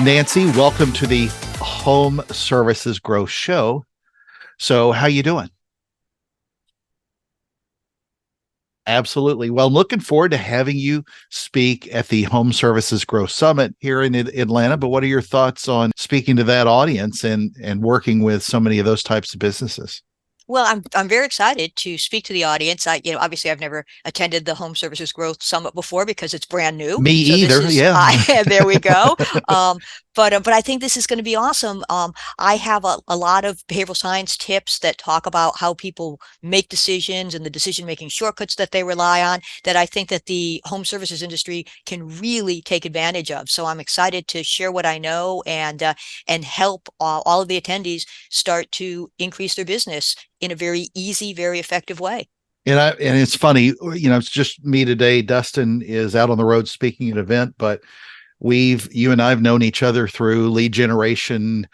Nancy, welcome to the Home Services Growth Show. So, how you doing? Absolutely. Well, I'm looking forward to having you speak at the Home Services Growth Summit here in Atlanta. But what are your thoughts on speaking to that audience and working with so many of those types of businesses? Well, I'm very excited to speak to the audience. Obviously I've never attended the Home Services Growth Summit before because it's brand new. Me So this either. is Yeah. there we go. Um, but I think this is going to be awesome. I have a lot of behavioral science tips that talk about how people make decisions and the decision-making shortcuts that they rely on that I think that the home services industry can really take advantage of. So I'm excited to share what I know and help all of the attendees start to increase their business in a very easy, very effective way. And it's funny, it's just me today. Dustin is out on the road speaking at an event, but you and I've known each other through lead generation,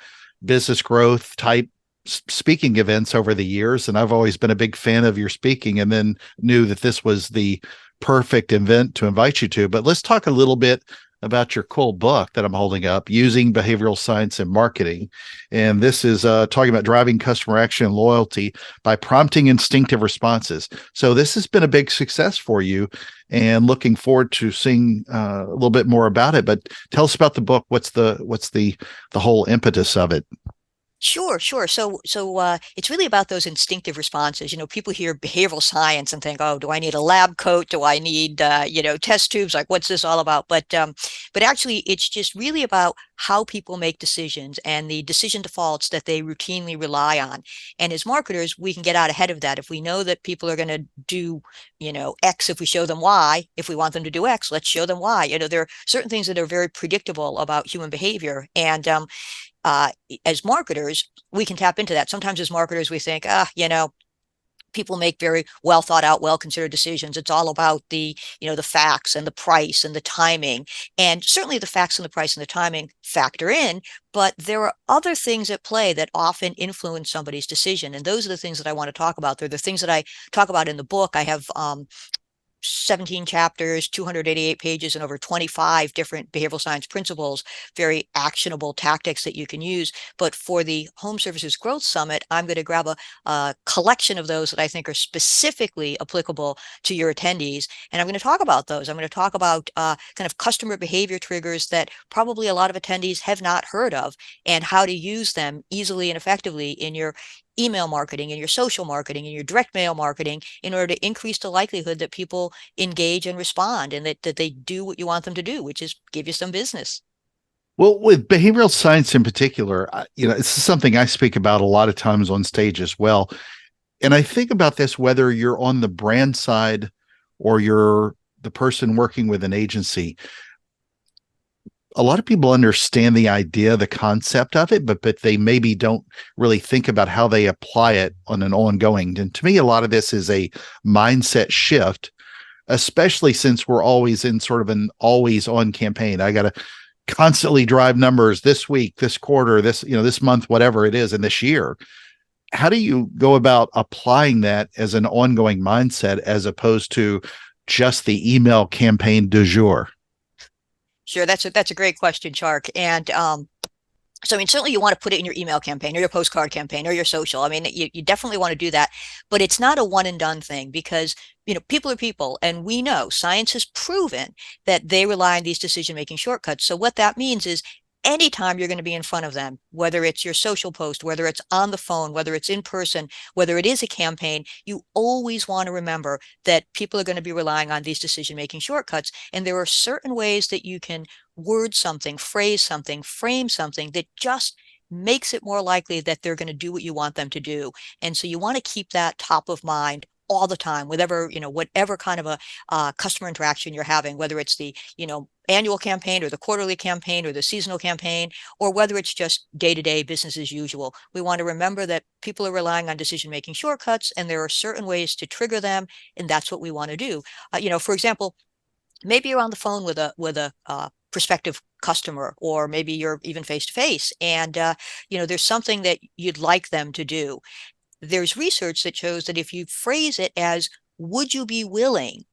business growth type speaking events over the years. And I've always been a big fan of your speaking and then knew that this was the perfect event to invite you to. But let's talk a little bit about your cool book that I'm holding up, Using Behavioral Science in Marketing. And this is talking about driving customer action and loyalty by prompting instinctive responses. So this has been a big success for you and looking forward to seeing a little bit more about it. But tell us about the book. What's the whole impetus of it? Sure, sure. So it's really about those instinctive responses. People hear behavioral science and think, oh, do I need a lab coat? Do I need, test tubes? Like, what's this all about? But actually, it's just really about how people make decisions and the decision defaults that they routinely rely on. And as marketers, we can get out ahead of that. If we know that people are going to do, X, if we show them Y, if we want them to do X, let's show them Y. There are certain things that are very predictable about human behavior. And uh, as marketers, we can tap into that. Sometimes as marketers, we think, people make very well thought out, well considered decisions. It's all about the facts and the price and the timing. And certainly the facts and the price and the timing factor in, but there are other things at play that often influence somebody's decision. And those are the things that I want to talk about. They're the things that I talk about in the book. I have 17 chapters, 288 pages, and over 25 different behavioral science principles, very actionable tactics that you can use. But for the Home Services Growth Summit, I'm going to grab a collection of those that I think are specifically applicable to your attendees. And I'm going to talk about those. I'm going to talk about kind of customer behavior triggers that probably a lot of attendees have not heard of and how to use them easily and effectively in your email marketing and your social marketing and your direct mail marketing in order to increase the likelihood that people engage and respond and that they do what you want them to do, which is give you some business. Well, with behavioral science in particular, this is something I speak about a lot of times on stage as well. And I think about this whether you're on the brand side or you're the person working with an agency. A lot of people understand the idea, the concept of it, but they maybe don't really think about how they apply it on an ongoing. And to me, a lot of this is a mindset shift, especially since we're always in sort of an always on campaign. I got to constantly drive numbers this week, this quarter, this month, whatever it is, and this year. How do you go about applying that as an ongoing mindset as opposed to just the email campaign du jour? Sure, that's a great question, Chark. And so, I mean, certainly you want to put it in your email campaign or your postcard campaign or your social. I mean, you definitely want to do that, but it's not a one and done thing because, people are people and we know science has proven that they rely on these decision making shortcuts. So what that means is anytime you're going to be in front of them, whether it's your social post, whether it's on the phone, whether it's in person, whether it is a campaign, you always want to remember that people are going to be relying on these decision-making shortcuts. And there are certain ways that you can word something, phrase something, frame something that just makes it more likely that they're going to do what you want them to do. And so you want to keep that top of mind all the time, whatever kind of a customer interaction you're having, whether it's the, annual campaign or the quarterly campaign or the seasonal campaign, or whether it's just day-to-day business as usual. We want to remember that people are relying on decision-making shortcuts and there are certain ways to trigger them. And that's what we want to do. For example, maybe you're on the phone with a prospective customer, or maybe you're even face to face and there's something that you'd like them to do. There's research that shows that if you phrase it as, would you be willing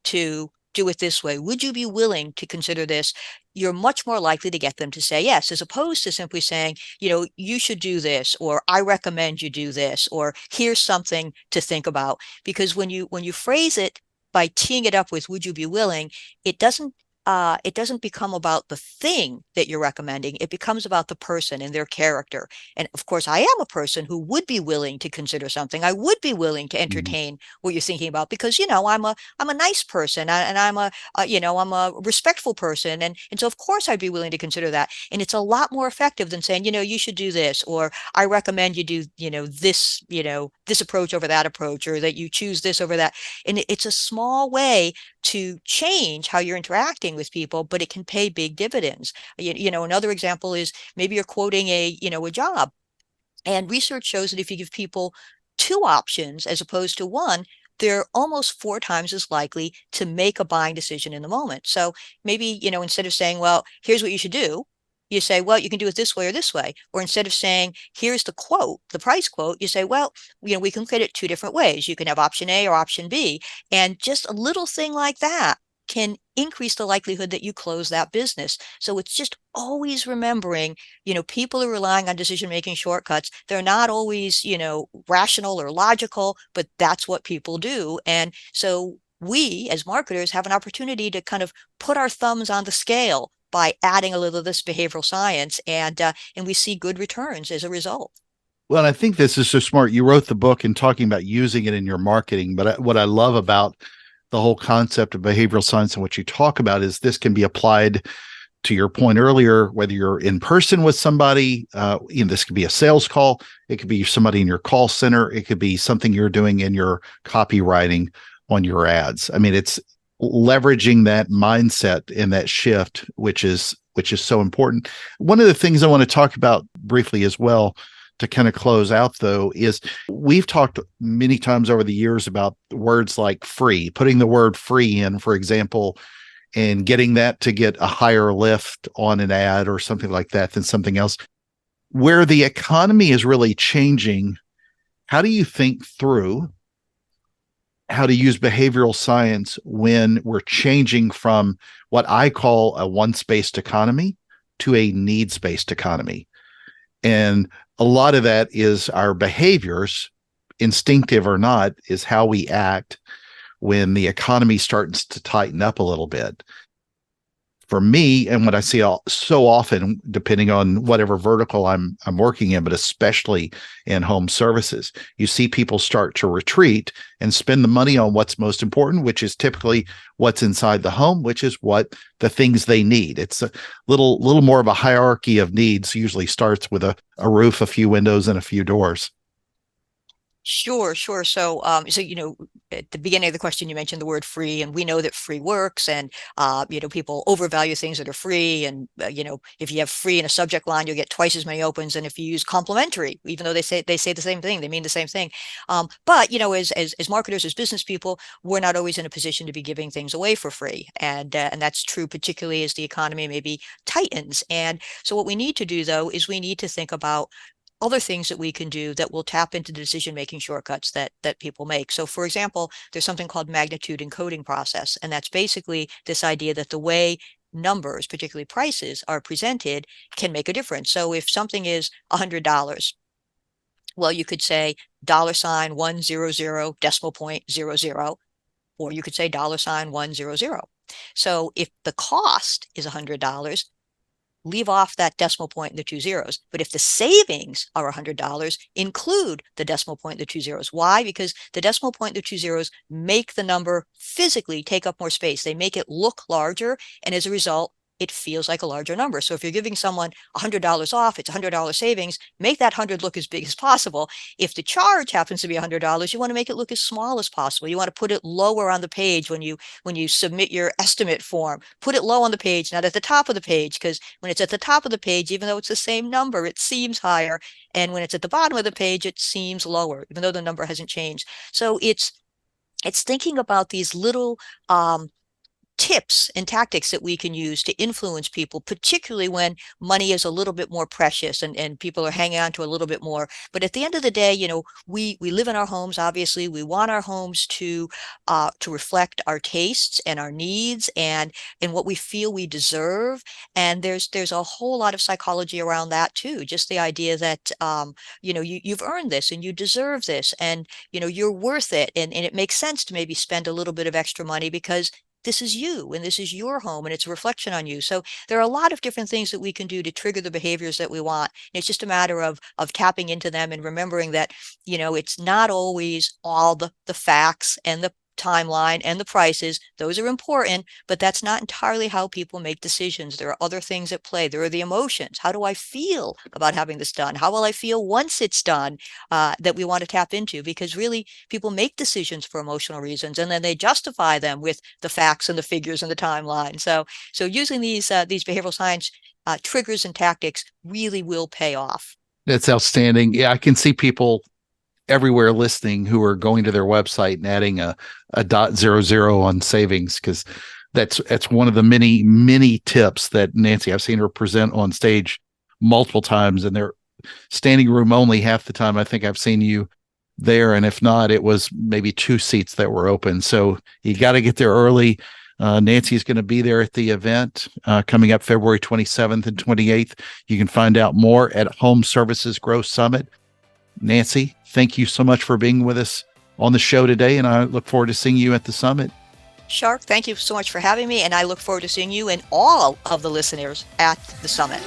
to do it this way? Would you be willing to consider this? You're much more likely to get them to say yes, as opposed to simply saying, you should do this, or I recommend you do this, or here's something to think about. Because when you phrase it by teeing it up with would you be willing, it doesn't become about the thing that you're recommending. It becomes about the person and their character. And of course, I am a person who would be willing to consider something. I would be willing to Mhm. entertain what you're thinking about because, I'm a nice person and I'm a respectful person. And so of course I'd be willing to consider that. And it's a lot more effective than saying, you should do this, or I recommend you do, this approach over that approach, or that you choose this over that. And it's a small way to change how you're interacting with people, but it can pay big dividends. Another example is maybe you're quoting a job, and research shows that if you give people two options as opposed to one, they're almost four times as likely to make a buying decision in the moment. So maybe, instead of saying, well, here's what you should do, you say, well, you can do it this way or this way. Or instead of saying, here's the quote, the price quote, you say, well, we can look at it two different ways. You can have option A or option B. And just a little thing like that can increase the likelihood that you close that business. So it's just always remembering, people are relying on decision-making shortcuts. They're not always, rational or logical, but that's what people do. And so we as marketers have an opportunity to kind of put our thumbs on the scale by adding a little of this behavioral science, and we see good returns as a result. Well, I think this is so smart. You wrote the book and talking about using it in your marketing, but what I love about the whole concept of behavioral science and what you talk about is this can be applied to your point earlier, whether you're in person with somebody, this could be a sales call, it could be somebody in your call center, it could be something you're doing in your copywriting on your ads. I mean, it's leveraging that mindset and that shift, which is so important. One of the things I want to talk about briefly as well to kind of close out though is we've talked many times over the years about words like free, putting the word free in, for example, and getting that to get a higher lift on an ad or something like that than something else. Where the economy is really changing, how do you think through how to use behavioral science when we're changing from what I call a once-based economy to a needs-based economy? And a lot of that is our behaviors, instinctive or not, is how we act when the economy starts to tighten up a little bit. For me, and what I see so often, depending on whatever vertical I'm working in, but especially in home services, you see people start to retreat and spend the money on what's most important, which is typically what's inside the home, which is what the things they need. It's a little more of a hierarchy of needs. Usually starts with a roof, a few windows, and a few doors. Sure, sure. So, at the beginning of the question, you mentioned the word free, and we know that free works, and people overvalue things that are free, and if you have free in a subject line, you'll get twice as many opens, and if you use complimentary, even though they say the same thing, they mean the same thing. But as marketers, as business people, we're not always in a position to be giving things away for free, and that's true, particularly as the economy maybe tightens. And so, what we need to do though is we need to think about other things that we can do that will tap into the decision-making shortcuts that people make. So for example, there's something called magnitude encoding process, and that's basically this idea that the way numbers, particularly prices, are presented can make a difference. So if something is $100, well, you could say $100 decimal point 00, or you could say $100. So if the cost is $100, leave off that decimal point and the two zeros. But if the savings are $100, include the decimal point and the two zeros. Why? Because the decimal point and the two zeros make the number physically take up more space. They make it look larger, and as a result, it feels like a larger number. So if you're giving someone $100 off, it's $100 savings, make that 100 look as big as possible. If the charge happens to be $100, you want to make it look as small as possible. You want to put it lower on the page when you submit your estimate form. Put it low on the page, not at the top of the page, because when it's at the top of the page, even though it's the same number, it seems higher. And when it's at the bottom of the page, it seems lower, even though the number hasn't changed. So it's thinking about these little tips and tactics that we can use to influence people, particularly when money is a little bit more precious and people are hanging on to a little bit more. But at the end of the day, we live in our homes. Obviously, we want our homes to reflect our tastes and our needs and what we feel we deserve. And there's a whole lot of psychology around that too. Just the idea that you've earned this and you deserve this, and you're worth it, and it makes sense to maybe spend a little bit of extra money because this is you and this is your home and it's a reflection on you. So there are a lot of different things that we can do to trigger the behaviors that we want. And it's just a matter of tapping into them and remembering that, it's not always all the facts and the timeline and the prices. Those are important, but that's not entirely how people make decisions. There are other things at play. There are the emotions. How do I feel about having this done? How will I feel once it's done? That we want to tap into, because really people make decisions for emotional reasons and then they justify them with the facts and the figures and the timeline. So using these behavioral science triggers and tactics really will pay off. That's outstanding. Yeah, I can see people everywhere listening who are going to their website and adding a .00 on savings, because that's one of the many tips that Nancy, I've seen her present on stage multiple times, and they're standing room only half the time I think I've seen you there, and if not, it was maybe 2 seats that were open. So you got to get there early. Nancy's going to be there at the event coming up February 27th and 28th. You can find out more at Home Services Growth Summit. Nancy, thank you so much for being with us on the show today, and I look forward to seeing you at the summit. Shark, thank you so much for having me, and I look forward to seeing you and all of the listeners at the summit.